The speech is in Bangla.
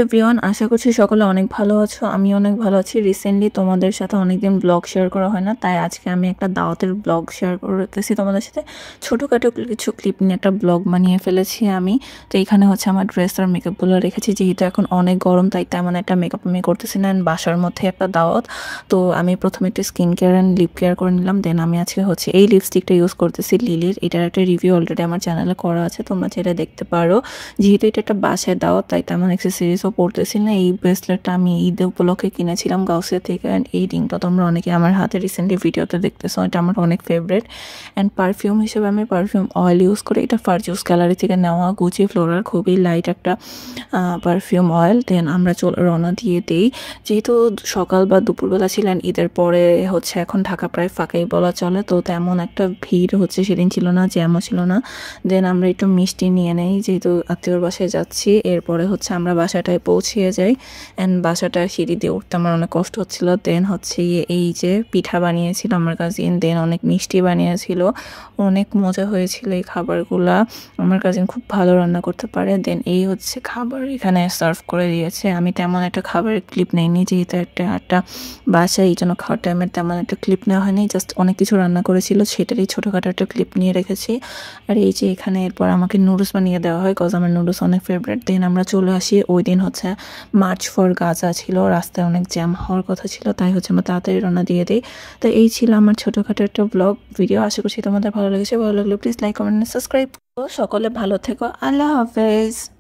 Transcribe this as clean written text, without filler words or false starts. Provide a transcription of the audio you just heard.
এভরিওয়ান, আশা করছি সকলে অনেক ভালো আছো। আমি অনেক ভালো আছি। রিসেন্টলি তোমাদের সাথে অনেকদিন ব্লগ শেয়ার করা হয় না, তাই আজকে আমি একটা দাওয়াতের ব্লগ শেয়ার করতেছি তোমাদের সাথে। ছোটোখাটো কিছু ক্লিপ নিয়ে একটা ব্লগ বানিয়ে ফেলেছি আমি। তো এইখানে হচ্ছে আমার ড্রেস আর মেকআপগুলো রেখেছি, যেহেতু এখন অনেক গরম তাই তেমন একটা মেকআপ আমি করতেছি না। বাসার মধ্যে একটা দাওয়াত, তো আমি প্রথমে একটু skin care and lip care করে নিলাম। দেন আমি আজকে হচ্ছে এই লিপস্টিকটা ইউজ করতেছি লিলির। এটার একটা রিভিউ অলরেডি আমার চ্যানেলে করা আছে, তোমরা চাইলে দেখতে পারো। যেহেতু এটা একটা বাসায় দাওয়াত তাই তেমন অ্যাক্সেসরিজও পড়তেছি না। এই ব্রেসলেটটা আমি ঈদ উপলক্ষে কিনেছিলাম গাউসিয়া থেকে। অ্যান্ড এই রিংটা তোমরা অনেকে আমার হাতে রিসেন্টলি ভিডিওতে দেখতেছো, এটা আমার অনেক ফেভারিট। অ্যান্ড পারফিউম হিসেবে আমি পারফিউম অয়েল ইউজ করি। এটা ফারজুস গ্যালারি থেকে নেওয়া গুচি ফ্লোরার, খুবই লাইট একটা পারফিউম অয়েল। দেন আমরা রওনা দিয়ে দিই। যেহেতু সকাল বা দুপুরবেলা ছিলেন, ঈদের পরে হচ্ছে এখন ঢাকা প্রায় ফাঁকাই বলা চলে, তো তেমন একটা ভিড় হচ্ছে সেদিন ছিল না, জ্যামও ছিল না। দেন আমরা একটু মিষ্টি নিয়ে নেই, যেহেতু আত্মীয়র বাসায় যাচ্ছি। এরপরে হচ্ছে আমরা বাসাটায় পৌঁছিয়ে যাই। অ্যান্ড বাসাটায় সিঁড়ি দিয়ে উঠতে আমার অনেক কষ্ট হচ্ছিলো। দেন হচ্ছে এই যে পিঠা বানিয়েছিল আমার কাজিন, দেন অনেক মিষ্টি বানিয়েছিল, অনেক মজা হয়েছিল এই খাবারগুলা। আমার কাজিন খুব ভালো রান্না করতে পারে। দেন এই হচ্ছে খাবার এখানে সার্ভ করে দিয়েছে। আমি তেমন একটা খাবারের ক্লিপ নেইনি, যেহেতু একটা বাসায়, এই জন্য খাওয়ার টাইমের তেমন একটা ক্লিপ নেওয়া হয়নি। জাস্ট অনেক কিছু রান্না করেছিল সেটারই ছোটোখাটো একটা ক্লিপ নিয়ে রেখেছি। আর এই যে এখানে এরপর আমাকে নুডলস বানিয়ে দেওয়া হয়, কজ আমার নুডলস অনেক ফেভারিট। দেন আমরা চলে আসি। ওই দিন হচ্ছে মার্চ ফর গাজা ছিল, রাস্তায় অনেক জ্যাম হওয়ার কথা ছিল, তাই হচ্ছে আমরা তাড়াতাড়ি রওনা দিয়ে দিই। তো এই ছিল আমার ছোটোখাটো একটা ব্লগ ভিডিও। আশা করছি তোমাদের ভালো লেগেছে। ভালো লাগলে প্লিজ লাইক, কমেন্ট, সাবস্ক্রাইব করো। সকলে ভালো থেকো। আল্লাহ হাফেজ।